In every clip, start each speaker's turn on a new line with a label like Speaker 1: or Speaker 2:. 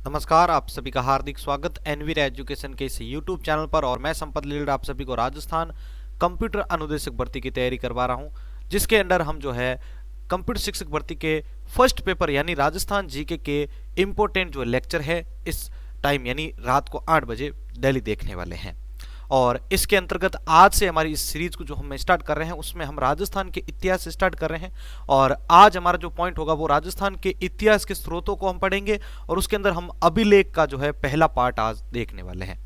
Speaker 1: नमस्कार, आप सभी का हार्दिक स्वागत एनवीर एजुकेशन के इस यूट्यूब चैनल पर। और मैं संपत लीलड़ आप सभी को राजस्थान कंप्यूटर अनुदेशक भर्ती की तैयारी करवा रहा हूं, जिसके अंडर हम जो है कंप्यूटर शिक्षक भर्ती के फर्स्ट पेपर यानी राजस्थान जीके के इम्पोर्टेंट जो लेक्चर है इस टाइम यानी रात को 8 बजे डेली देखने वाले हैं। और इसके अंतर्गत आज से हमारी इस सीरीज को जो हम स्टार्ट कर रहे हैं उसमें हम राजस्थान के इतिहास से स्टार्ट कर रहे हैं। और आज हमारा जो पॉइंट होगा वो राजस्थान के इतिहास के स्रोतों को हम पढ़ेंगे और उसके अंदर हम अभिलेख का जो है पहला पार्ट आज देखने वाले हैं।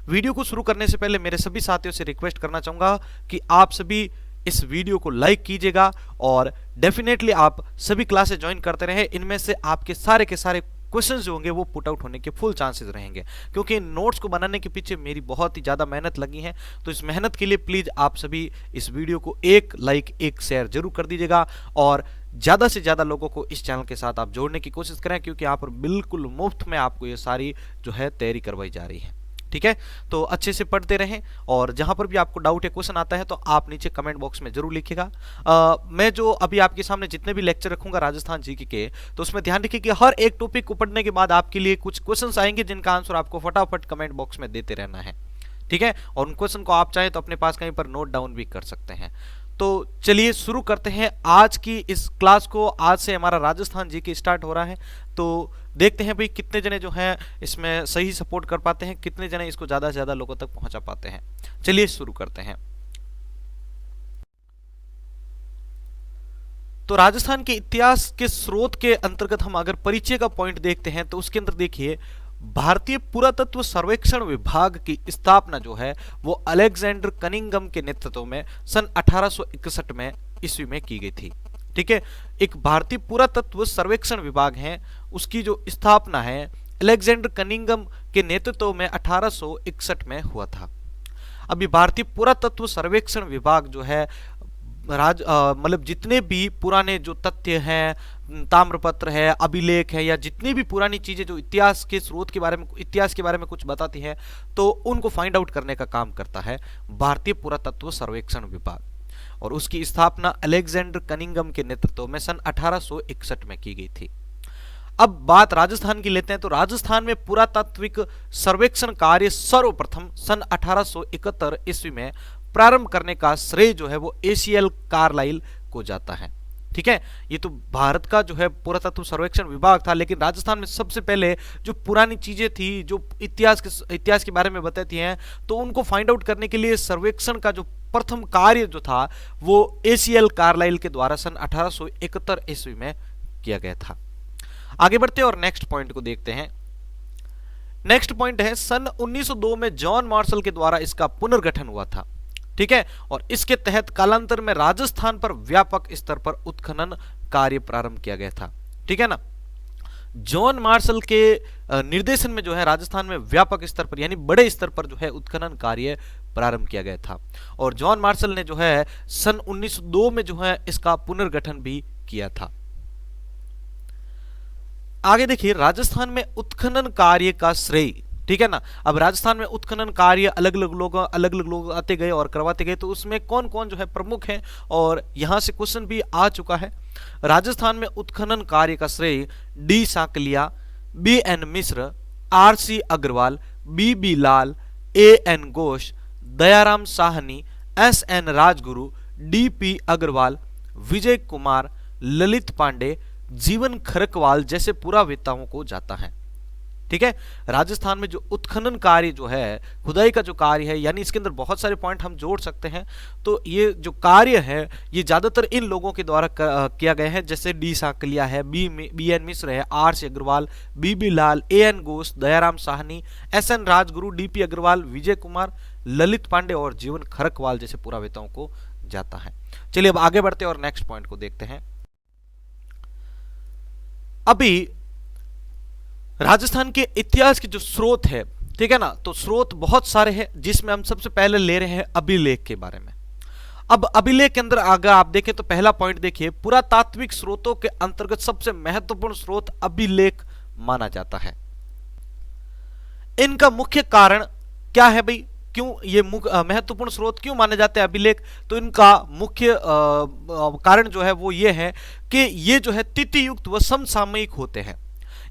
Speaker 1: वीडियो को शुरू करने से पहले मेरे सभी साथियों से रिक्वेस्ट करना चाहूंगा कि आप सभी इस वीडियो को लाइक कीजिएगा और डेफिनेटली आप सभी क्लासेस ज्वाइन करते रहें। इनमें से आपके सारे के सारे क्वेश्चंस जो होंगे वो पुट आउट होने के फुल चांसेस रहेंगे, क्योंकि इन नोट्स को बनाने के पीछे मेरी बहुत ही ज़्यादा मेहनत लगी है। तो इस मेहनत के लिए प्लीज़ आप सभी इस वीडियो को एक लाइक एक शेयर जरूर कर दीजिएगा और ज़्यादा से ज़्यादा लोगों को इस चैनल के साथ आप जोड़ने की कोशिश करें, क्योंकि यहाँ पर बिल्कुल मुफ्त में आपको ये सारी जो है तैयारी करवाई जा रही है। ठीक है, तो अच्छे से पढ़ते रहें और जहां पर भी आपको डाउट या क्वेश्चन आता है तो आप नीचे कमेंट बॉक्स में जरूर लिखिएगा। मैं जो अभी आपके सामने जितने भी लेक्चर रखूंगा राजस्थान जीके के, तो उसमें ध्यान रखिए कि हर एक टॉपिक को पढ़ने के बाद आपके लिए कुछ क्वेश्चंस आएंगे जिनका आंसर आपको फटाफट कमेंट बॉक्स में देते रहना है। ठीक है, और उन क्वेश्चन को आप चाहें तो अपने पास कहीं पर नोट डाउन भी कर सकते हैं। तो चलिए शुरू करते हैं आज की इस क्लास को। आज से हमारा राजस्थान जीके स्टार्ट हो रहा है, तो देखते हैं भाई कितने जने जो हैं इसमें सही सपोर्ट कर पाते हैं, कितने जने इसको ज्यादा से ज्यादा लोगों तक पहुंचा पाते हैं। चलिए शुरू करते हैं। तो राजस्थान के इतिहास के स्रोत के अंतर्गत हम अगर परिचय का पॉइंट देखते हैं तो उसके अंदर देखिए भारतीय पुरातत्व सर्वेक्षण विभाग की स्थापना जो है वो अलेक्जेंडर कनिंघम के नेतृत्व में सन 1861 में ईस्वी में की गई थी। ठीक है, एक भारतीय पुरातत्व सर्वेक्षण विभाग है, उसकी जो स्थापना है अलेक्जेंडर कनिंघम के नेतृत्व में 1861 में हुआ था। अभी भारतीय पुरातत्व सर्वेक्षण विभाग जो है मतलब जितने भी पुराने जो तथ्य हैं, ताम्रपत्र है, अभिलेख है, या जितनी भी पुरानी चीजें जो इतिहास के स्रोत के बारे में, इतिहास के बारे में कुछ बताती है, तो उनको फाइंड आउट करने का काम करता है भारतीय पुरातत्व सर्वेक्षण विभाग। और उसकी स्थापना अलेक्जेंडर कनिंघम के नेतृत्व में सन 1861 में की गई थी। अब बात राजस्थान की लेते हैं, तो राजस्थान में पुरातात्विक सर्वेक्षण कार्य सर्वप्रथम सन 1871 ईस्वी में प्रारंभ करने का श्रेय जो है वो एसीएल कार्लाइल को जाता है। ठीक है, ये तो भारत का जो है पुरातत्व सर्वेक्षण विभाग था, लेकिन राजस्थान में सबसे पहले जो पुरानी चीजें थी, जो इतिहास के बारे में बताती हैं, तो उनको फाइंड आउट करने के लिए सर्वेक्षण का जो प्रथम कार्य जो था वो एसीएल कार्लाइल के द्वारा सन 1871 ईस्वी में किया गया था। आगे बढ़ते और नेक्स्ट पॉइंट को देखते हैं। नेक्स्ट पॉइंट है सन 1902 में जॉन मार्शल के द्वारा इसका पुनर्गठन हुआ था। ठीक है, और इसके तहत कालांतर में राजस्थान पर व्यापक स्तर पर उत्खनन कार्य प्रारंभ किया गया था। ठीक है ना, जॉन मार्शल के निर्देशन में जो है राजस्थान में व्यापक स्तर पर यानी बड़े स्तर पर जो है उत्खनन कार्य प्रारंभ किया गया था। और जॉन मार्शल ने जो है सन 1902 में जो है इसका पुनर्गठन भी किया था। आगे देखिए राजस्थान में उत्खनन कार्य का श्रेय। ठीक है ना, अब राजस्थान में उत्खनन कार्य अलग अलग लोग आते गए और करवाते गए, तो उसमें कौन कौन जो है प्रमुख हैं, और यहां से क्वेश्चन भी आ चुका है। राजस्थान में उत्खनन कार्य का श्रेय D Sankalia, B N Mishra, R C Agrawal, B Lal, A N Ghosh, Dayaram Sahni, S N Rajguru, D P Agrawal, Vijay Kumar, Lalit Pande, Jivan Kharakwal जैसे पुरावेताओं को जाता है। ठीक है, राजस्थान में जो उत्खनन कार्य जो है, खुदाई का जो कार्य है, यानी इसके अंदर बहुत सारे पॉइंट हम जोड़ सकते हैं। तो ये जो कार्य है ये ज्यादातर इन लोगों के द्वारा किया गया है, जैसे डी सांकलिया है, बी एन मिश्र है, R C Agrawal, B Lal, A N Ghosh, Dayaram Sahni, S N Rajguru, D P Agrawal, Vijay Kumar, Lalit Pande और जीवन खरकवाल जैसे पुरावेताओं को जाता है। चलिए अब आगे बढ़ते और नेक्स्ट पॉइंट को देखते हैं। अभी राजस्थान के इतिहास के जो स्रोत है, ठीक है ना, तो स्रोत बहुत सारे हैं, जिसमें हम सबसे पहले ले रहे हैं अभिलेख के बारे में। अब अभिलेख के अंदर अगर आप देखें तो पहला पॉइंट देखिए, पुरातात्विक स्रोतों के अंतर्गत सबसे महत्वपूर्ण स्रोत अभिलेख माना जाता है। इनका मुख्य कारण क्या है भाई, क्यों ये महत्वपूर्ण स्रोत क्यों माने जाते हैं अभिलेख? तो इनका मुख्य कारण जो है वो ये है कि ये जो है तिथि युक्त व समसामयिक होते हैं।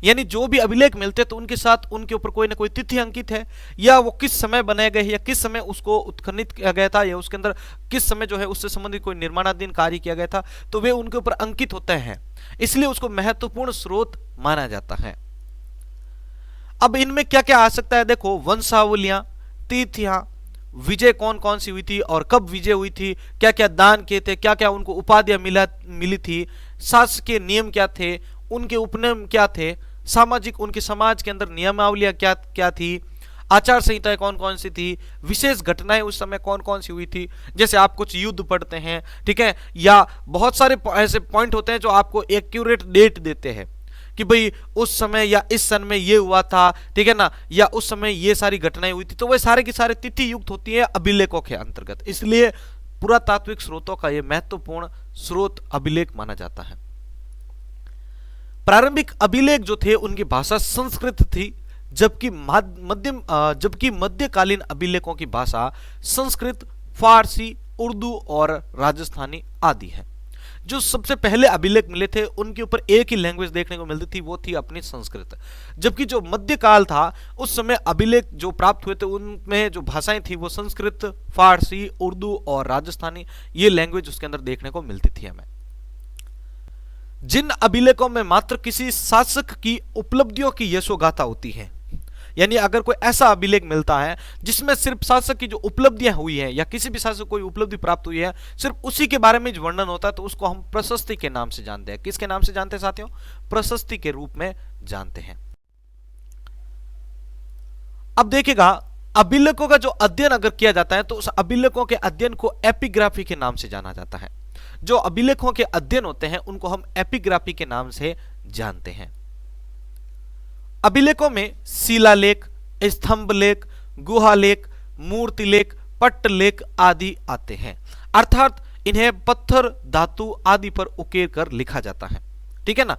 Speaker 1: यानी जो भी अभिलेख मिलते हैं तो उनके साथ उनके ऊपर कोई ना कोई तिथि अंकित है, या वो किस समय बनाए गए या किस समय उसको उत्खनन किया गया था, या उसके अंदर किस समय जो है उससे संबंधित कोई निर्माणाधीन कार्य किया गया था, तो वे उनके ऊपर अंकित होते हैं, इसलिए उसको महत्वपूर्ण स्रोत माना जाता है। अब इनमें क्या क्या आ सकता है, देखो वंशावलियां, तिथियां, विजय कौन कौन सी हुई थी और कब विजय हुई थी, क्या क्या दान किए थे, क्या क्या उनको उपाधियां मिली थी, शासकीय नियम क्या थे, उनके उपनियम क्या थे, सामाजिक उनके समाज के अंदर नियमावलियां क्या क्या थी, आचार संहिताएं कौन कौन सी थी, विशेष घटनाएं उस समय कौन कौन सी हुई थी, जैसे आप कुछ युद्ध पढ़ते हैं, ठीक है, या बहुत सारे ऐसे पॉइंट होते हैं जो आपको एक्यूरेट डेट देते हैं कि भाई उस समय या इस सन में ये हुआ था, ठीक है ना, या उस समय ये सारी घटनाएं हुई थी, तो वह सारे की सारे तिथि युक्त होती है अभिलेखों के अंतर्गत, इसलिए पुरातात्विक स्रोतों का यह महत्वपूर्ण स्रोत अभिलेख माना जाता है। प्रारंभिक अभिलेख जो थे उनकी भाषा संस्कृत थी, जबकि मध्यकालीन अभिलेखों की भाषा संस्कृत, फारसी, उर्दू और राजस्थानी आदि है। जो सबसे पहले अभिलेख मिले थे उनके ऊपर एक ही लैंग्वेज देखने को मिलती थी, वो थी अपनी संस्कृत, जबकि जो मध्यकाल था उस समय अभिलेख जो प्राप्त हुए थे उनमें जो भाषाएं थी वो संस्कृत, फारसी, उर्दू और राजस्थानी, ये लैंग्वेज उसके अंदर देखने को मिलती थी हमें। जिन अभिलेखों में मात्र किसी शासक की उपलब्धियों की यशोगाथा होती है, यानी अगर कोई ऐसा अभिलेख मिलता है जिसमें सिर्फ शासक की जो उपलब्धियां हुई है या किसी भी शासक को कोई उपलब्धि प्राप्त हुई है सिर्फ उसी के बारे में जो वर्णन होता है, तो उसको हम प्रशस्ति के नाम से जानते हैं। किसके नाम से जानते हैं साथियों? प्रशस्ति के रूप में जानते हैं। अब देखिएगा, अभिलेखों का जो अध्ययन अगर किया जाता है तो उस अभिलेखों के अध्ययन को एपिग्राफी के नाम से जाना जाता है। जो अभिलेखों के अध्ययन होते हैं उनको हम एपिग्राफी के नाम से जानते हैं। अभिलेखों में शिलालेख, स्तंभलेख, गुहालेख, मूर्तिलेख, पट्टलेख आदि आते हैं, अर्थात इन्हें पत्थर, धातु आदि पर उकेर कर लिखा जाता है, ठीक है ना।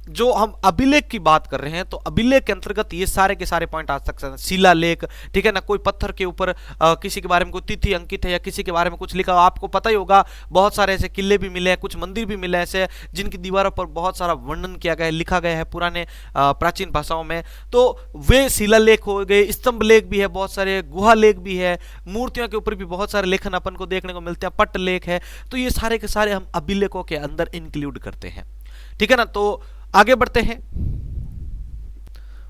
Speaker 1: जो हम अभिलेख की बात कर रहे हैं तो अभिलेख के अंतर्गत ये सारे के सारे पॉइंट आ सकते हैं। शिलालेख, ठीक है ना, कोई पत्थर के ऊपर किसी के बारे में कोई तिथि अंकित है या किसी के बारे में कुछ लिखा हो, आपको पता ही होगा बहुत सारे ऐसे किले भी मिले हैं, कुछ मंदिर भी मिले ऐसे जिनकी दीवारों पर बहुत सारा वर्णन किया गया है, लिखा गया है पुराने प्राचीन भाषाओं में, तो वे शिलालेख हो गए। स्तंभ लेख भी है, बहुत सारे गुहा लेख भी है, मूर्तियों के ऊपर भी बहुत सारे लेखन अपन को देखने को मिलते हैं, पट्ट लेख है, तो ये सारे के सारे हम अभिलेखों के अंदर इंक्लूड करते हैं, ठीक है ना। तो आगे बढ़ते हैं।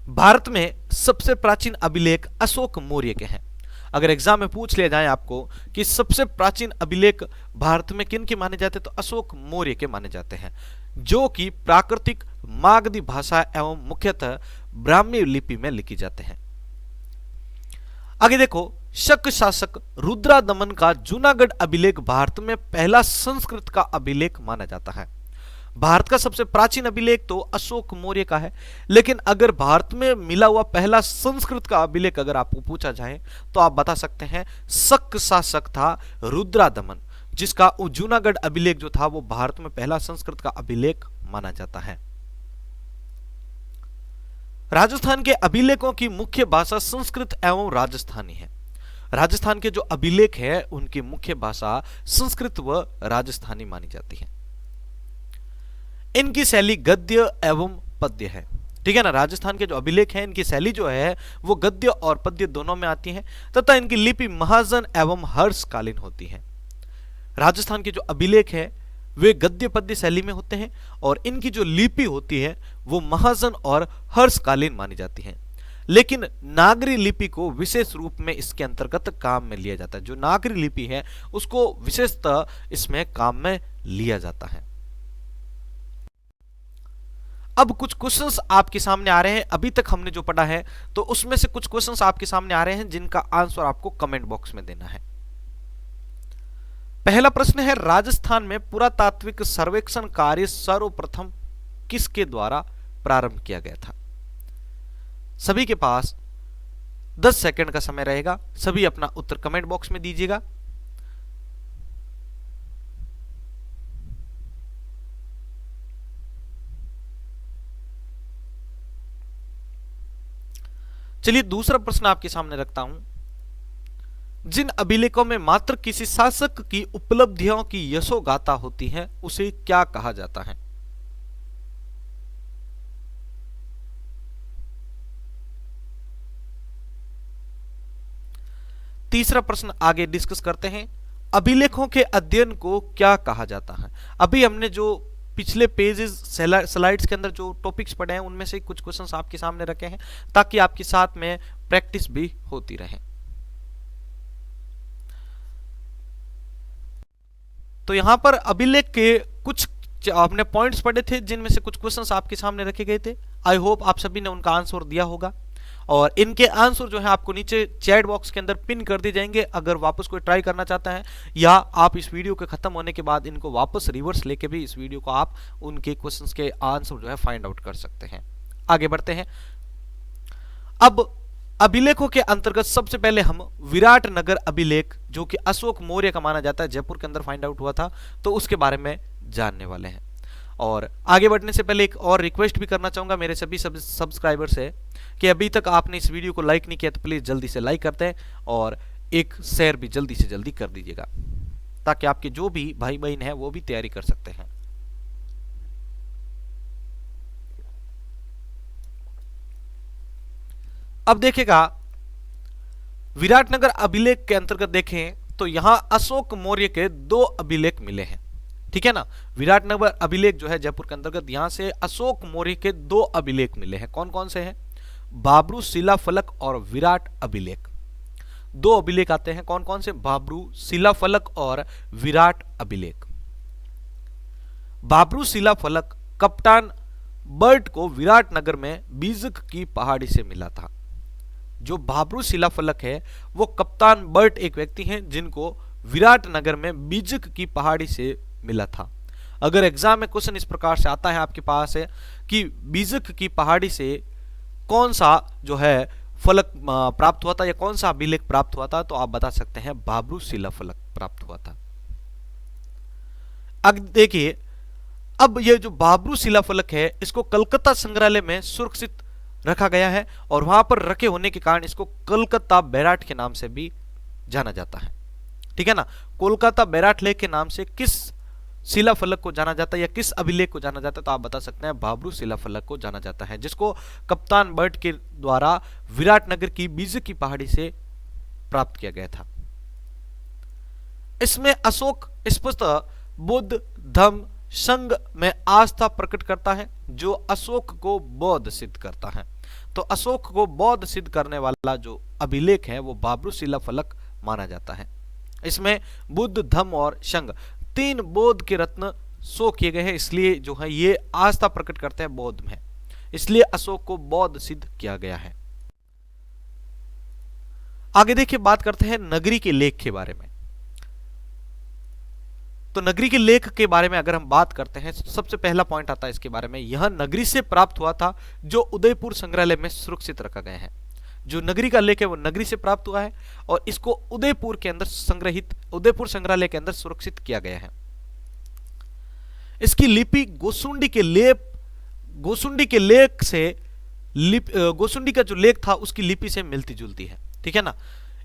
Speaker 1: भारत में सबसे प्राचीन अभिलेख अशोक मौर्य के हैं। अगर एग्जाम में पूछ लिया जाए आपको कि सबसे प्राचीन अभिलेख भारत में किन के माने जाते हैं, तो अशोक मौर्य के माने जाते हैं, जो कि प्राकृतिक मागधी भाषा एवं मुख्यतः ब्राह्मी लिपि में लिखी जाते हैं। आगे देखो, शक शासक रुद्रादमन का जूनागढ़ अभिलेख भारत में पहला संस्कृत का अभिलेख माना जाता है। भारत का सबसे प्राचीन अभिलेख तो अशोक मौर्य का है, लेकिन अगर भारत में मिला हुआ पहला संस्कृत का अभिलेख अगर आपको पूछा जाए तो आप बता सकते हैं शक शासक था रुद्रादमन, जिसका जूनागढ़ अभिलेख जो था वो भारत में पहला संस्कृत का अभिलेख माना जाता है। राजस्थान के अभिलेखों की मुख्य भाषा संस्कृत एवं राजस्थानी है। राजस्थान के जो अभिलेख है उनकी मुख्य भाषा संस्कृत व राजस्थानी मानी जाती है। इनकी शैली गद्य एवं पद्य है, ठीक है ना। राजस्थान के जो अभिलेख हैं इनकी शैली जो है वो गद्य और पद्य दोनों में आती है, तथा इनकी लिपि महाजन एवं हर्षकालीन होती है। राजस्थान के जो अभिलेख है वे गद्य पद्य शैली में होते हैं और इनकी जो लिपि होती है वो महाजन और हर्षकालीन मानी जाती है। लेकिन नागरी लिपि को विशेष रूप में इसके अंतर्गत काम में लिया जाता है। जो नागरी लिपि है उसको विशेषतः इसमें काम में लिया जाता है। अब कुछ क्वेश्चंस आपके सामने आ रहे हैं, अभी तक हमने जो पढ़ा है तो उसमें से कुछ क्वेश्चंस आपके सामने आ रहे हैं जिनका आंसर आपको कमेंट बॉक्स में देना है। पहला प्रश्न है, राजस्थान में पुरातात्विक सर्वेक्षण कार्य सर्वप्रथम किसके द्वारा प्रारंभ किया गया था? सभी के पास 10 सेकंड का समय रहेगा, सभी अपना उत्तर कमेंट बॉक्स में दीजिएगा। चलिए दूसरा प्रश्न आपके सामने रखता हूं। जिन अभिलेखों में मात्र किसी शासक की उपलब्धियों की यशोगाथा होती है उसे क्या कहा जाता है? तीसरा प्रश्न आगे डिस्कस करते हैं। अभिलेखों के अध्ययन को क्या कहा जाता है? अभी हमने जो पिछले पेजेस स्लाइड्स के अंदर जो टॉपिक्स पढ़े हैं उनमें से कुछ क्वेश्चंस आपके सामने रखे हैं ताकि आपके साथ में प्रैक्टिस भी होती रहे। तो यहां पर अभिलेख के कुछ आपने पॉइंट्स पढ़े थे जिनमें से कुछ क्वेश्चंस आपके सामने रखे गए थे। आई होप आप सभी ने उनका आंसर दिया होगा और इनके आंसर जो है आपको नीचे चैट बॉक्स के अंदर पिन कर दिए जाएंगे। अगर वापस कोई ट्राई करना चाहता है या आप इस वीडियो के खत्म होने के बाद इनको वापस रिवर्स लेके भी इस वीडियो को आप उनके क्वेश्चंस के आंसर जो है फाइंड आउट कर सकते हैं। आगे बढ़ते हैं। अब अभिलेखों के अंतर्गत सबसे पहले हम विराट नगर अभिलेख जो कि अशोक मौर्य का माना जाता है, जयपुर के अंदर फाइंड आउट हुआ था, तो उसके बारे में जानने वाले हैं। और आगे बढ़ने से पहले एक और रिक्वेस्ट भी करना चाहूंगा मेरे सभी सब्सक्राइबर से कि अभी तक आपने इस वीडियो को लाइक नहीं किया तो प्लीज जल्दी से लाइक करते हैं और एक शेयर भी जल्दी से जल्दी कर दीजिएगा ताकि आपके जो भी भाई बहन है वो भी तैयारी कर सकते हैं। अब देखिएगा विराटनगर अभिलेख के अंतर्गत देखें तो यहां अशोक मौर्य के 2 अभिलेख मिले हैं, ठीक है ना। विराटनगर अभिलेख जो है जयपुर के अंतर्गत, यहां से अशोक मौर्य के 2 अभिलेख मिले हैं। कौन कौन से हैं? बाबरू शिलाफलक और विराट अभिलेख। 2 अभिलेख आते हैं। कौन कौन से? बाबरू शिलाफलक और विराट अभिलेख। बाबरू शिलाफलक कप्तान बर्ट को विराटनगर में बीजक की पहाड़ी से मिला था। जो बाबरू शिलाफलक है वो कप्तान बर्ट एक व्यक्ति हैं जिनको विराटनगर में बीजक की पहाड़ी से मिला था। अगर एग्जाम में क्वेश्चन इस प्रकार से आता है आपके पास है कि बीजक की पहाड़ी से कौन सा जो है फलक प्राप्त हुआ था या कौन सा अभिलेख प्राप्त हुआ था, तो आप बता सकते हैं बाबरू शिलाफलक प्राप्त हुआ था। अब देखिए, अब ये जो बाबरू शिलाफलक है इसको कलकत्ता संग्रहालय में सुरक्षित रखा गया है और वहां पर रखे होने के कारण इसको कलकत्ता बैराट के नाम से भी जाना जाता है, ठीक है ना। कोलकाता बैराट लेक के नाम से किस शिलाफलक को जाना जाता है या किस अभिलेख को जाना जाता है, तो आप बता सकते हैं बाबरू शिलाफलक को जाना जाता है, जिसको कप्तान बर्ट के द्वारा विराटनगर की बीजक की पहाड़ी से प्राप्त किया गया था। इसमें अशोक स्पष्ट बुद्ध धम्म संघ में आस्था प्रकट करता है जो अशोक को बौद्ध सिद्ध करता है। तो अशोक को बौद्ध सिद्ध करने वाला जो अभिलेख है वो बाबरू शिलाफलक माना जाता है। इसमें बुद्ध धम्म और संघ 3 बौद्ध के रत्न शो किए गए हैं, इसलिए जो है ये आस्था प्रकट करते हैं बौद्ध में, इसलिए अशोक को बौद्ध सिद्ध किया गया है। आगे देखिए, बात करते हैं नगरी के लेख के बारे में। तो नगरी के लेख के बारे में अगर हम बात करते हैं, सबसे पहला पॉइंट आता है इसके बारे में, यह नगरी से प्राप्त हुआ था जो उदयपुर संग्रहालय में सुरक्षित रखा गया है। जो नगरी का लेख है वो नगरी से प्राप्त हुआ है और इसको उदयपुर के अंदर संग्रहित उदयपुर संग्रहालय के अंदर सुरक्षित किया गया है। इसकी लिपि गोसुंडी के लेख से गोसुंडी का जो लेख था उसकी लिपि से मिलती जुलती है, ठीक है ना।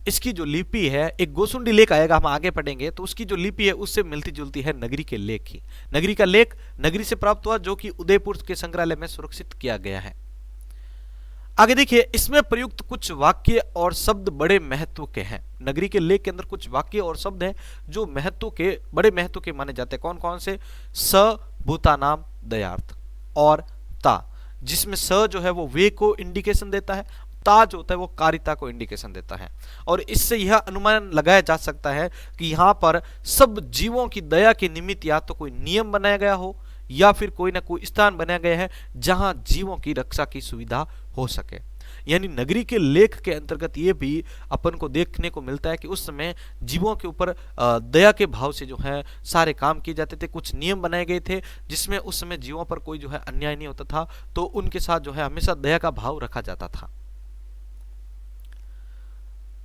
Speaker 1: इसकी जो लिपि है, एक गोसुंडी लेख आएगा, हम आगे पढ़ेंगे, तो उसकी जो लिपि है उससे मिलती जुलती है नगरी के लेख की। नगरी का लेख नगरी से प्राप्त हुआ जो कि उदयपुर के संग्रहालय में सुरक्षित किया गया है। आगे देखिए, इसमें प्रयुक्त कुछ वाक्य और शब्द बड़े महत्व के हैं। नगरी के लेख के अंदर कुछ वाक्य और शब्द हैं जो बड़े महत्व के माने जाते हैं। कौन कौन से? स भूतानाम दयार्थ और ता, जिसमें स जो है वो वे को इंडिकेशन देता है, ता जो होता है वो कारिता को इंडिकेशन देता है। और इससे यह अनुमान लगाया जा सकता है कि यहाँ पर सब जीवों की दया के निमित्त या तो कोई नियम बनाया गया हो या फिर कोई ना कोई स्थान बनाया गया है जहां जीवों की रक्षा की सुविधा हो सके। यानी नगरी के लेख के अंतर्गत ये भी अपन को देखने को मिलता है कि उस समय जीवों के ऊपर दया के भाव से जो है सारे काम किए जाते थे। कुछ नियम बनाए गए थे जिसमें उस समय जीवों पर कोई जो है अन्याय नहीं होता था, तो उनके साथ जो है हमेशा दया का भाव रखा जाता था।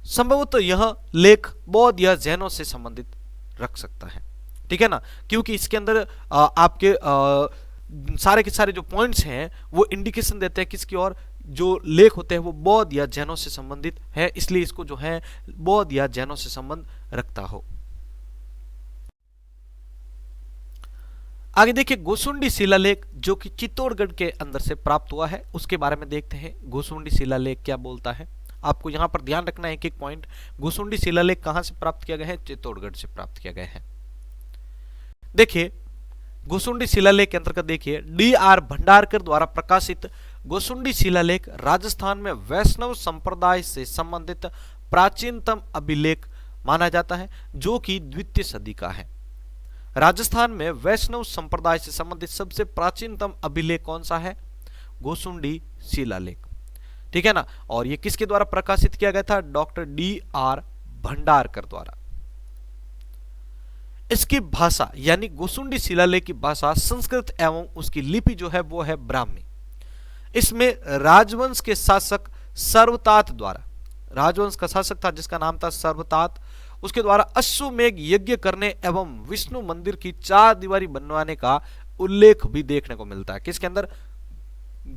Speaker 1: संभवतः यह लेख बौद्ध या जैनों से संबंधित रख सकता है, ठीक है ना, क्योंकि इसके अंदर आपके सारे के सारे जो पॉइंट्स हैं वो इंडिकेशन देते हैं किसकी ओर, जो लेख होते हैं वो बौद्ध या जैनों से संबंधित है, इसलिए इसको जो है बौद्ध या जैनों से संबंध रखता हो। आगे देखिए, गोसुंडी शिलालेख जो कि चित्तौड़गढ़ के अंदर से प्राप्त हुआ है उसके बारे में देखते हैं। गोसुंडी शिलालेख क्या बोलता है, आपको यहां पर ध्यान रखना है एक पॉइंट, गोसुंडी शिलालेख कहां से प्राप्त किया गया है? चित्तौड़गढ़ से प्राप्त किया गया है। देखिए गोसुंडी शिलालेख के अंतर्गत देखिए D.R. भंडारकर द्वारा प्रकाशित गोसुंडी शिलालेख राजस्थान में वैष्णव संप्रदाय से संबंधित प्राचीनतम अभिलेख माना जाता है, जो कि द्वितीय सदी का है। राजस्थान में वैष्णव संप्रदाय से संबंधित सबसे प्राचीनतम अभिलेख कौन सा है? गोसुंडी शिलालेख, ठीक है ना। और ये किसके द्वारा प्रकाशित किया गया था? Doctor D.R. भंडारकर द्वारा। इसकी भाषा यानी गोसुंडी शिलालेख की भाषा संस्कृत एवं उसकी लिपि जो है वो है ब्राह्मी। इसमें राजवंश के शासक सर्वतात द्वारा, राजवंश का शासक था जिसका नाम था सर्वतात, उसके द्वारा अश्वमेघ यज्ञ करने एवं विष्णु मंदिर की 4 दीवारी बनवाने का उल्लेख भी देखने को मिलता है। किसके अंदर?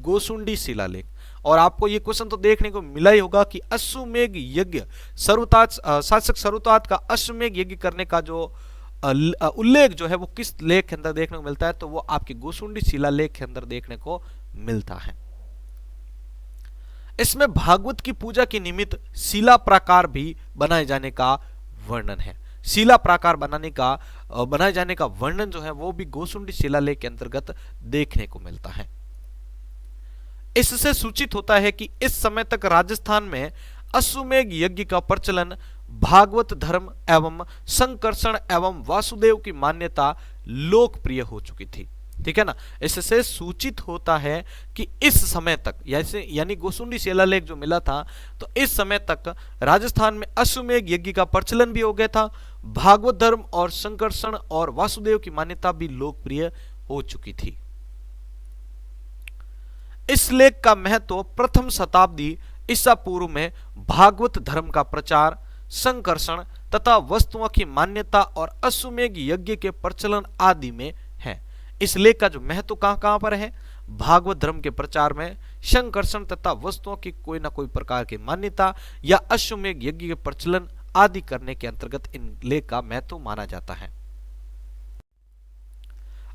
Speaker 1: गोसुंडी शिलालेख। और आपको ये क्वेश्चन तो देखने को मिला ही होगा कि अश्वमेघ यज्ञ, सर्वतात शासक सर्वतात का अश्वमेघ यज्ञ करने का जो उल्लेख जो है वो किस लेख के अंदर देखने को मिलता है? तो वो आपके गोसुंडी शिलालेख के अंदर देखने को मिलता है। इसमें भागवत की पूजा के निमित्त शिला प्राकार भी बनाए जाने का वर्णन है। शिला प्राकार बनाए जाने का वर्णन जो है वो भी गोसुंडी शिलालेख के अंतर्गत देखने को मिलता है। इससे सूचित होता है कि इस समय तक राजस्थान में अश्वमेघ यज्ञ का प्रचलन, भागवत धर्म एवं संकर्षण एवं वासुदेव की मान्यता लोकप्रिय हो चुकी थी, ठीक है ना। इससे सूचित होता है कि इस समय तक यानी गोसुंडी शिलालेख जो मिला था तो इस समय तक राजस्थान में अश्वमेघ यज्ञ का प्रचलन भी हो गया था, भागवत धर्म और संकर्षण और वासुदेव की मान्यता भी लोकप्रिय हो चुकी थी। इस लेख का महत्व प्रथम शताब्दी ईसा पूर्व में भागवत धर्म का प्रचार, संकर्षण तथा वस्तुओं की मान्यता और अश्वमेघ यज्ञ के प्रचलन आदि में है। इस लेख का जो महत्व कहां पर है? भागवत धर्म के प्रचार में, संकर्षण तथा वस्तुओं की कोई ना कोई प्रकार की मान्यता या अश्वमेघ यज्ञ के प्रचलन आदि करने के अंतर्गत इन लेख का महत्व माना जाता है।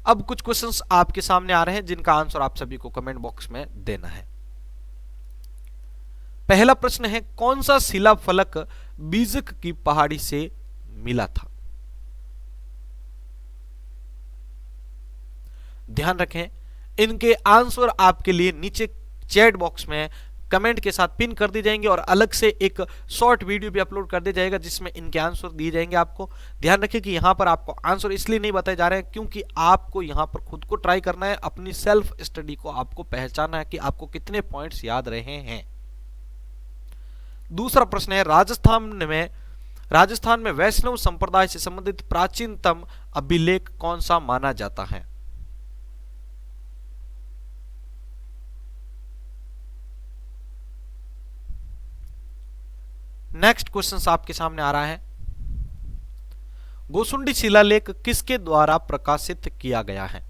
Speaker 1: अब कुछ क्वेश्चंस आपके सामने आ रहे हैं जिनका आंसर आप सभी को कमेंट बॉक्स में देना है। पहला प्रश्न है, कौन सा शिला फलक बीजक की पहाड़ी से मिला था? ध्यान रखें इनके आंसर आपके लिए नीचे चैट बॉक्स में कमेंट के साथ पिन कर दिए जाएंगे और अलग से एक शॉर्ट वीडियो भी अपलोड कर दिया जाएगा जिसमें इनके आंसर दिए जाएंगे आपको। ध्यान रखिए कि यहां पर आपको आंसर इसलिए नहीं बताए जा रहे हैं क्योंकि आपको यहां पर खुद को ट्राई करना है, अपनी सेल्फ स्टडी को आपको पहचानना है कि आपको कितने पॉइंट्स याद रहे हैं। दूसरा प्रश्न है, राजस्थान में वैष्णव संप्रदाय से संबंधित प्राचीनतम अभिलेख कौन सा माना जाता है? नेक्स्ट क्वेश्चन आपके सामने आ रहा है, गोसुंडी शिलालेख किसके द्वारा प्रकाशित किया गया है?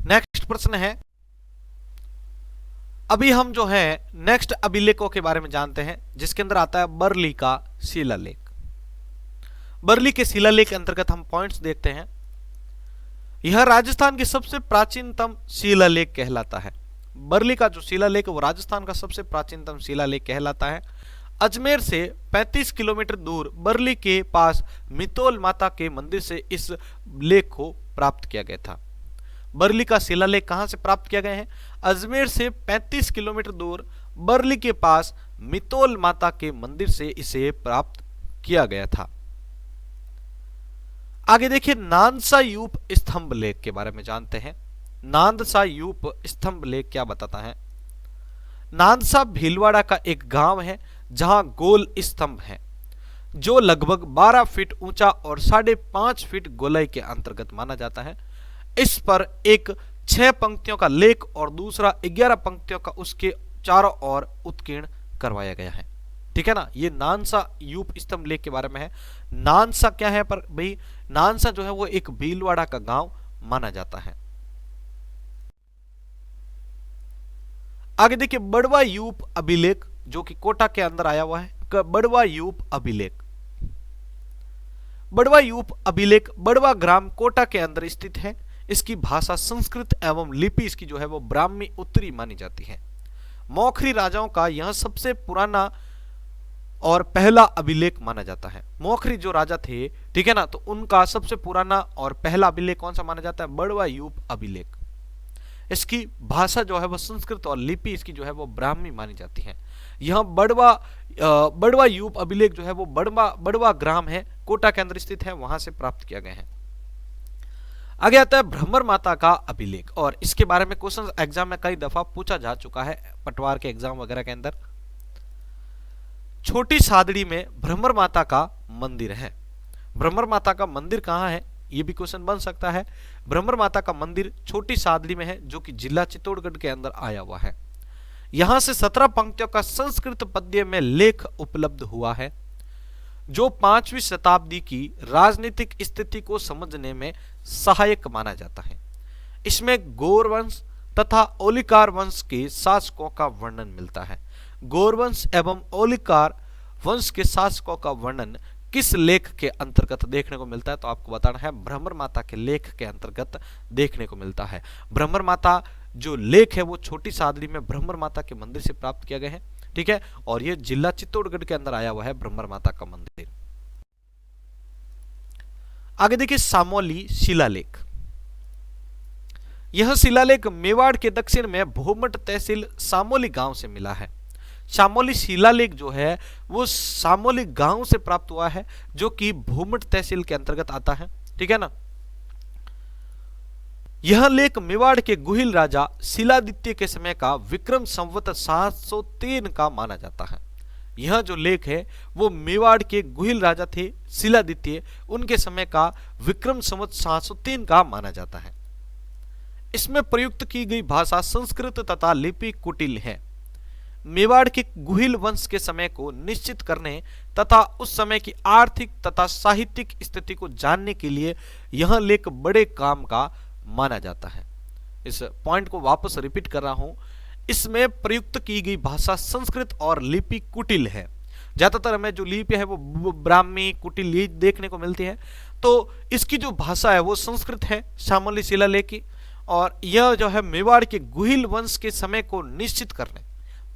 Speaker 1: नेक्स्ट प्रश्न है, अभी हम जो है नेक्स्ट अभिलेखों के बारे में जानते हैं जिसके अंदर आता है बरली का शिलालेख। बरली के शिलालेख के अंतर्गत हम पॉइंट्स देखते हैं। यह राजस्थान की सबसे प्राचीनतम शिलालेख कहलाता है। बरली का जो शिलालेख है वो राजस्थान का सबसे प्राचीनतम शिलालेख कहलाता है। अजमेर से 35 किलोमीटर दूर बरली के पास मितोल माता के मंदिर से इस लेख को प्राप्त किया गया था। बरली का शिलालेख कहां से प्राप्त किया गया है? अजमेर से 35 किलोमीटर दूर बरली के पास मितोल माता के मंदिर से इसे प्राप्त किया गया था। आगे देखिए, नांदसा यूप स्तंभ लेख के बारे में जानते हैं। नांदसा यूप स्तंभ लेख क्या बताता है? नांदसा भीलवाड़ा का एक गांव है जहां गोल स्तंभ है जो लगभग 12 फीट ऊंचा और 5.5 फीट गोलाई के अंतर्गत माना जाता है। इस पर एक 6 पंक्तियों का लेख और दूसरा 11 पंक्तियों का उसके चारों ओर उत्कीर्ण करवाया गया है। ठीक है ना, ये नानसा यूप स्तंभ लेख के बारे में है। नानसा क्या है पर भाई? नानसा जो है वो एक भीलवाड़ा का गांव माना जाता है। आगे देखिए, बड़वा यूप अभिलेख जो कि कोटा के अंदर आया हुआ है। बड़वा यूप अभिलेख, बड़वा यूप अभिलेख बड़वा ग्राम कोटा के अंदर स्थित है। इसकी भाषा संस्कृत एवं लिपि इसकी जो है वो ब्राह्मी उत्तरी मानी जाती है। मौखरी राजाओं का यह सबसे पुराना और पहला अभिलेख माना जाता है। मौखरी जो राजा थे, ठीक है ना, तो उनका सबसे पुराना और पहला अभिलेख कौन सा माना जाता है? बड़वा यूप अभिलेख। इसकी भाषा जो है वो संस्कृत और लिपि इसकी जो है वो ब्राह्मी मानी जाती है। यह बड़वा यूप अभिलेख जो है वो बड़वा ग्राम है, कोटा के अंदर स्थित है, वहां से प्राप्त किया गया है। आगे आता है भ्रमर माता का अभिलेख, और इसके बारे में क्वेश्चन एग्जाम में कई दफा पूछा जा चुका है, पटवार के एग्जाम वगैरह के अंदर। छोटी सादड़ी में भ्रमर माता का मंदिर है। भ्रमर माता का मंदिर कहाँ है, ये भी क्वेश्चन बन सकता है। भ्रमर माता का मंदिर छोटी सादड़ी में है, जो कि जिला चित्तौड़गढ़ के अंदर आया हुआ है। यहां से 17 पंक्तियों का संस्कृत पद्य में लेख उपलब्ध हुआ है, जो 5वीं शताब्दी की राजनीतिक स्थिति को समझने में सहायक माना जाता है। इसमें गौर वंश तथा ओलिकार वंश के शासकों का वर्णन मिलता है। गौर वंश एवं ओलिकार वंश के शासकों का वर्णन किस लेख के अंतर्गत देखने को मिलता है? तो आपको बताना है भ्रमर माता के लेख के अंतर्गत देखने को मिलता है। भ्रमर माता जो लेख है वो छोटी सादड़ी में भ्रमर माता के मंदिर से प्राप्त किया गया है, ठीक है, और ये जिला चित्तौड़गढ़ के अंदर आया हुआ है भ्रमर माता का मंदिर। आगे देखिए सामोली शिलालेख। यह शिलालेख मेवाड़ के दक्षिण में भोमट तहसील सामोली गांव से मिला है। सामोली शिलालेख जो है वो सामोली गांव से प्राप्त हुआ है, जो कि भोमट तहसील के अंतर्गत आता है, ठीक है ना। यह लेख मेवाड़ के गुहिल राजा शिलादित्य के समय का विक्रम संवत 703 का माना जाता है। यह जो लेख है वो मेवाड़ के गुहिल राजा थे शिलादित्य, उनके समय का विक्रम संवत 703 का माना जाता है। इसमें प्रयुक्त की गई भाषा संस्कृत तथा लिपि कुटिल है। मेवाड़ के गुहिल वंश के समय को निश्चित करने तथा उस समय की आर्थिक तथा साहित्यिक स्थिति को जानने के लिए यह लेख बड़े काम का माना जाता है। इस पॉइंट को वापस रिपीट कर रहा हूं, इसमें प्रयुक्त की गई भाषा संस्कृत और लिपि कुटिल है। ज्यादातर हमें जो लिपि है वो ब्राह्मी कुटिल ये देखने को मिलती है, तो इसकी जो भाषा है वो संस्कृत है सामोली शिलालेख की, और यह जो है मेवाड़ के गुहिल वंश के समय को निश्चित करने,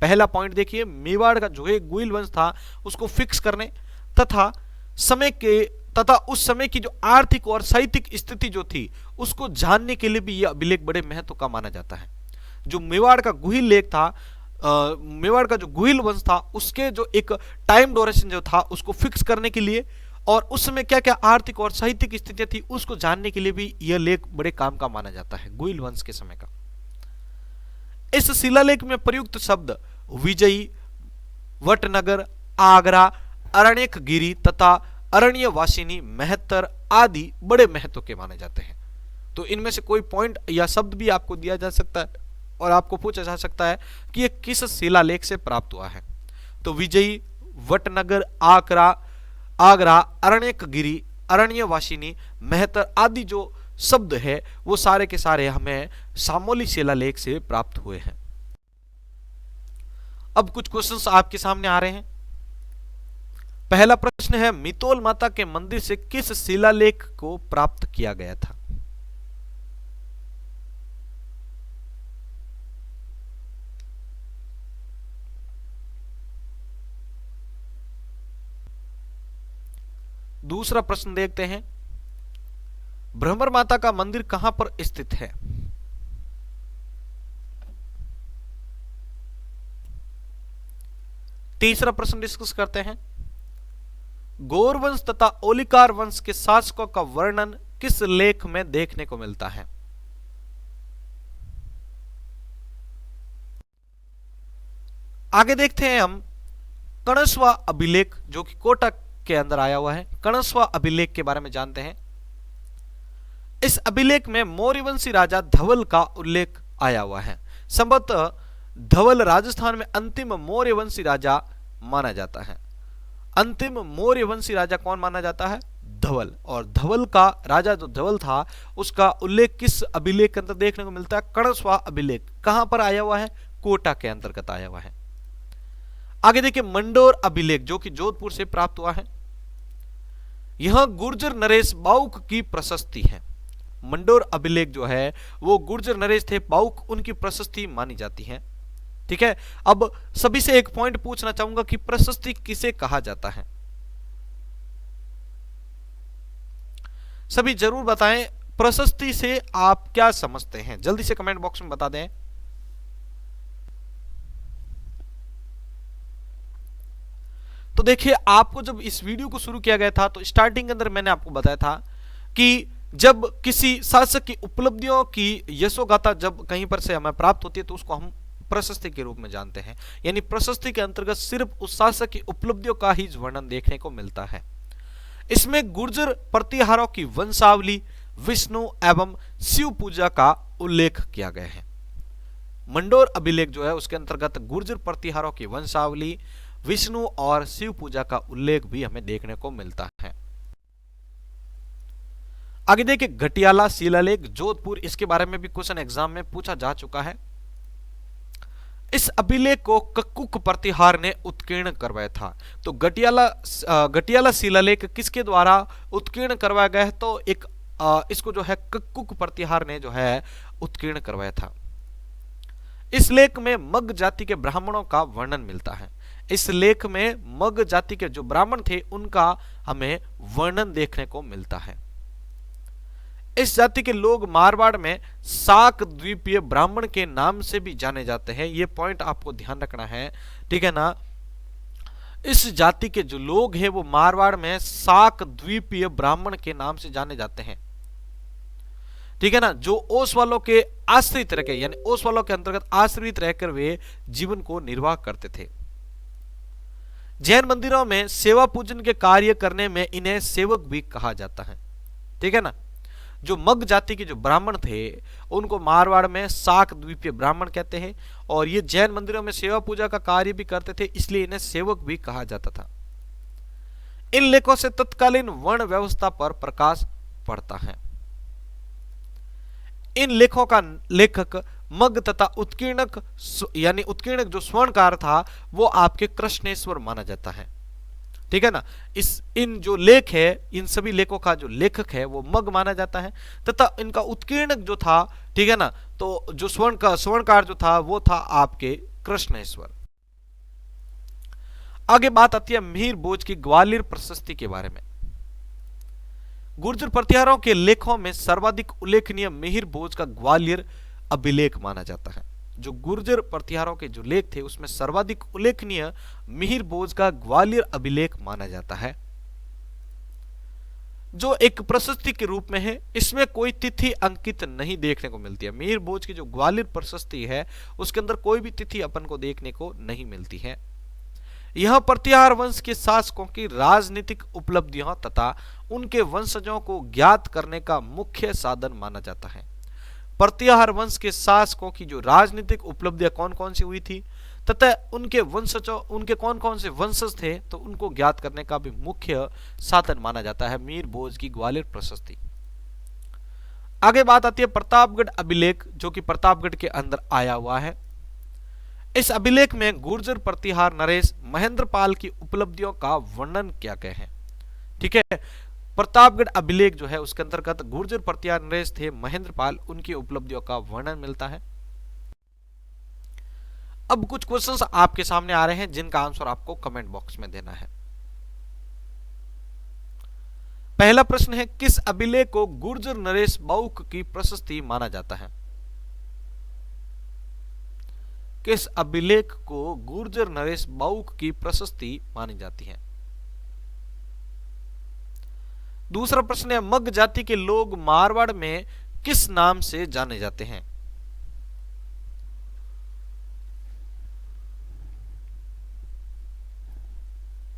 Speaker 1: पहला पॉइंट देखिए, मेवाड़ का जो है गुहिल वंश था उसको फिक्स करने तथा उस समय की जो आर्थिक और साहित्यिक स्थिति जो थी उसको जानने के लिए भी यह अभिलेख बड़े महत्व का माना जाता है। जो मेवाड़ का गुहिल लेख था, मेवाड़ का जो गुहिल वंश था उसके जो एक टाइम ड्यूरेशन जो था उसको फिक्स करने के लिए और उस समय क्या क्या आर्थिक और साहित्यिक स्थितियां थी उसको जानने के लिए भी यह लेख बड़े काम का माना जाता है, गुहिल वंश के समय का। इस शिलालेख में प्रयुक्त शब्द विजयी, वटनगर, आगरा, अरण्यक गिरी तथा अरण्यवासिनी, महत्तर आदि बड़े महत्व के माने जाते हैं। तो इनमें से कोई पॉइंट या शब्द भी आपको दिया जा सकता है और आपको पूछा जा सकता है कि यह किस शिलालेख से प्राप्त हुआ है। तो विजयी, वटनगर, आगरा, अरण्यक गिरी, अरण्यवासिनी, महत्तर आदि जो शब्द है वो सारे के सारे हमें सामोली शिलालेख से प्राप्त हुए हैं। अब कुछ क्वेश्चंस आपके सामने आ रहे हैं। पहला प्रश्न है, मितोल माता के मंदिर से किस शिलालेख को प्राप्त किया गया था? दूसरा प्रश्न देखते हैं, भ्रमर माता का मंदिर कहां पर स्थित है? तीसरा प्रश्न डिस्कस करते हैं, गौर वंश तथा ओलिकार वंश के शासकों का वर्णन किस लेख में देखने को मिलता है? आगे देखते हैं हम कणस्वा अभिलेख जो कि कोटा के अंदर आया हुआ है। कणस्वा अभिलेख के बारे में जानते हैं। इस अभिलेख में मौर्यवंशी राजा धवल का उल्लेख आया हुआ है। संभवतः धवल राजस्थान में अंतिम मौर्यवंशी राजा माना जाता है। अंतिम मौर्यवंशी राजा कौन माना जाता है? धवल। और धवल का राजा जो धवल था उसका उल्लेख किस अभिलेख के अंदर देखने को मिलता है? कणस्वा अभिलेख। कहां पर आया हुआ है? कोटा के अंतर्गत आया हुआ है। आगे देखिए मंडोर अभिलेख जो कि जोधपुर से प्राप्त हुआ है। यह गुर्जर नरेश बाउक की प्रशस्ति है। मंडोर अभिलेख जो है वो गुर्जर नरेश थे बाउक, उनकी प्रशस्ति मानी जाती है। ठीक है, अब सभी से एक पॉइंट पूछना चाहूंगा कि प्रशस्ति किसे कहा जाता है। सभी जरूर बताएं प्रशस्ति से आप क्या समझते हैं, जल्दी से कमेंट बॉक्स में बता दें। तो देखिए, आपको जब इस वीडियो को शुरू किया गया था तो स्टार्टिंग के अंदर मैंने आपको बताया था कि जब किसी शासक की उपलब्धियों की यशोगाथा जब कहीं पर से हमें प्राप्त होती है तो उसको हम प्रशस्ति के रूप में जानते हैं। यानी प्रशस्ति के अंतर्गत सिर्फ उस शासक की उपलब्धियों का ही वर्णन देखने को मिलता है। इसमें गुर्जर प्रतिहारों की वंशावली, विष्णु एवं शिव पूजा का उल्लेख किया गया है। मंडोर अभिलेख जो है उसके अंतर्गत गुर्जर प्रतिहारों की वंशावली, विष्णु और शिव पूजा का उल्लेख भी हमें देखने को मिलता है। आगे देखिए, घटियाला शिलालेख जोधपुर, इसके बारे में भी क्वेश्चन एग्जाम में पूछा जा चुका है। इस अभिलेख को कक्कुक प्रतिहार ने उत्कीर्ण करवाया था। तो घटियाला शिलालेख किसके द्वारा उत्कीर्ण करवाया गया है, तो एक इसको जो है कक्कुक प्रतिहार ने जो है उत्कीर्ण करवाया था। इस लेख में मग जाति के ब्राह्मणों का वर्णन मिलता है। इस लेख में मग जाति के जो ब्राह्मण थे उनका हमें वर्णन देखने को मिलता है। इस जाति के लोग मारवाड़ में साक द्वीपीय ब्राह्मण के नाम से भी जाने जाते हैं। ये पॉइंट आपको ध्यान रखना है, ठीक है ना। इस जाति के जो लोग हैं वो मारवाड़ में साक द्वीपीय ब्राह्मण के नाम से जाने जाते हैं, ठीक है ना, जो ओस वालों के आश्रित रह के, यानी ओस वालों के अंतर्गत आश्रित रहकर वे जीवन को निर्वाह करते थे। जैन मंदिरों में सेवा पूजन के कार्य करने में इन्हें सेवक भी कहा जाता है, ठीक है ना। जो मग जाति के जो ब्राह्मण थे उनको मारवाड़ में साक द्वीपीय ब्राह्मण कहते हैं, और ये जैन मंदिरों में सेवा पूजा का कार्य भी करते थे, इसलिए इन्हें सेवक भी कहा जाता था। इन लेखों से तत्कालीन वर्ण व्यवस्था पर प्रकाश पड़ता है। इन लेखों का लेखक मग तथा उत्कीर्णक, यानी उत्कीर्णक जो स्वर्णकार था वो आपके कृष्णेश्वर माना जाता है, ठीक है ना। इन जो लेख है, इन सभी लेखों का जो लेखक है वो मग माना जाता है, तथा इनका उत्कीर्णक जो था, ठीक है ना, तो जो स्वर्णकार जो था वो था आपके कृष्णेश्वर। आगे बात आती है मिहिर भोज की ग्वालियर प्रशस्ति के बारे में। गुर्जर प्रतिहारों के लेखों में सर्वाधिक उल्लेखनीय मिहिर भोज का ग्वालियर अभिलेख माना जाता है। जो गुर्जर प्रतिहारों के जो लेख थे उसमें सर्वाधिक उल्लेखनीय मिहिर भोज का ग्वालियर अभिलेख माना जाता है, जो एक प्रशस्ति के रूप में है। इसमें कोई तिथि अंकित नहीं देखने को मिलती है। मिहिर भोज की जो ग्वालियर प्रशस्ति है उसके अंदर कोई भी तिथि अपन को देखने को नहीं मिलती है। यह प्रतिहार वंश के शासकों की राजनीतिक उपलब्धियों तथा उनके वंशजों को ज्ञात करने का मुख्य साधन माना जाता है। प्रतिहार वंश के शासकों की जो राजनीतिक उपलब्धियां कौन कौन सी हुई थी तथा उनके वंशजों, उनके कौन कौन से वंशज थे, तो उनको ज्ञात करने का भी मुख्य साधन माना जाता है मिहिर भोज की ग्वालियर प्रशस्ति। आगे बात आती है प्रतापगढ़ अभिलेख, जो कि प्रतापगढ़ के अंदर आया हुआ है। इस अभिलेख में गुर्जर प्रतिहार नरेश महेंद्रपाल की उपलब्धियों का वर्णन किया गया है, ठीक है। प्रतापगढ़ अभिलेख जो है उसके अंतर्गत गुर्जर प्रतिहार नरेश थे महेंद्रपाल, उनकी उपलब्धियों का वर्णन मिलता है। अब कुछ क्वेश्चंस आपके सामने आ रहे हैं जिनका आंसर आपको कमेंट बॉक्स में देना है। पहला प्रश्न है, किस अभिलेख को गुर्जर नरेश बाउक की प्रशस्ति माना जाता है? किस अभिलेख को गुर्जर नरेश बाउक की प्रशस्ति मानी जाती है? दूसरा प्रश्न है, मग जाति के लोग मारवाड़ में किस नाम से जाने जाते हैं?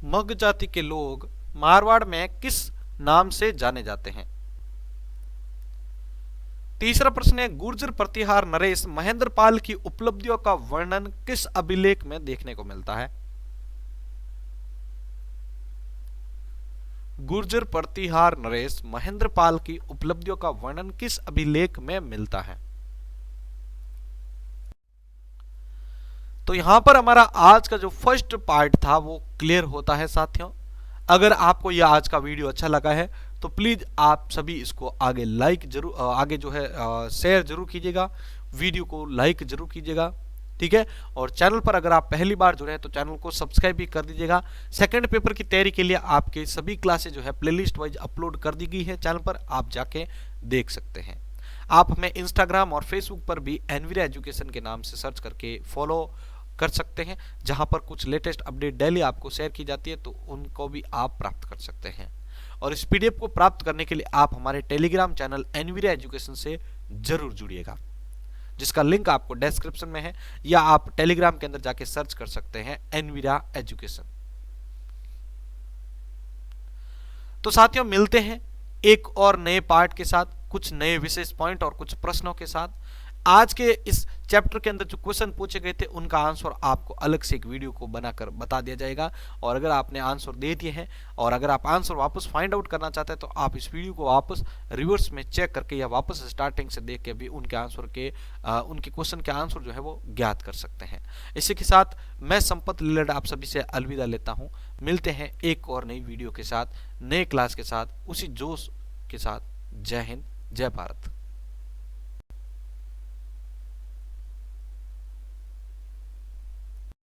Speaker 1: मग जाति के लोग मारवाड़ में किस नाम से जाने जाते हैं? तीसरा प्रश्न है, गुर्जर प्रतिहार नरेश महेंद्रपाल की उपलब्धियों का वर्णन किस अभिलेख में देखने को मिलता है? गुर्जर प्रतिहार नरेश महेंद्रपाल की उपलब्धियों का वर्णन किस अभिलेख में मिलता है? तो यहां पर हमारा आज का जो फर्स्ट पार्ट था वो क्लियर होता है साथियों। अगर आपको यह आज का वीडियो अच्छा लगा है तो प्लीज आप सभी इसको आगे लाइक जरूर आगे जो है शेयर जरूर कीजिएगा, वीडियो को लाइक जरूर कीजिएगा, ठीक है। और चैनल पर अगर आप पहली बार जुड़े हैं तो चैनल को सब्सक्राइब भी कर दीजिएगा। सेकंड पेपर की तैयारी के लिए आपके सभी क्लासेस जो है प्लेलिस्ट वाइज अपलोड कर दी गई है चैनल पर, आप जाके देख सकते हैं। आप हमें इंस्टाग्राम और फेसबुक पर भी एनवीरा एजुकेशन के नाम से सर्च करके फॉलो कर सकते हैं, जहां पर कुछ लेटेस्ट अपडेट डेली आपको शेयर की जाती है, तो उनको भी आप प्राप्त कर सकते हैं। और इस पीडीएफ को प्राप्त करने के लिए आप हमारे टेलीग्राम चैनल एनवीरा एजुकेशन से जरूर जुड़िएगा, जिसका लिंक आपको डिस्क्रिप्शन में है, या आप टेलीग्राम के अंदर जाके सर्च कर सकते हैं एनवीरा एजुकेशन। तो साथियों, मिलते हैं एक और नए पार्ट के साथ, कुछ नए विशेष पॉइंट और कुछ प्रश्नों के साथ। आज के इस चैप्टर के अंदर जो क्वेश्चन पूछे गए थे उनका आंसर आपको अलग से एक वीडियो को बनाकर बता दिया जाएगा, और अगर आपने आंसर दे दिए हैं और अगर आप आंसर वापस फाइंड आउट करना चाहते हैं तो आप इस वीडियो को वापस रिवर्स में चेक करके या वापस स्टार्टिंग से देख के भी उनके आंसर के उनके क्वेश्चन के आंसर जो है वो ज्ञात कर सकते हैं। इसी के साथ मैं संपत लीलड़ आप सभी से अलविदा लेता हूँ। मिलते हैं एक और नई वीडियो के साथ, नए क्लास के साथ, उसी जोश के साथ। जय हिंद, जय भारत।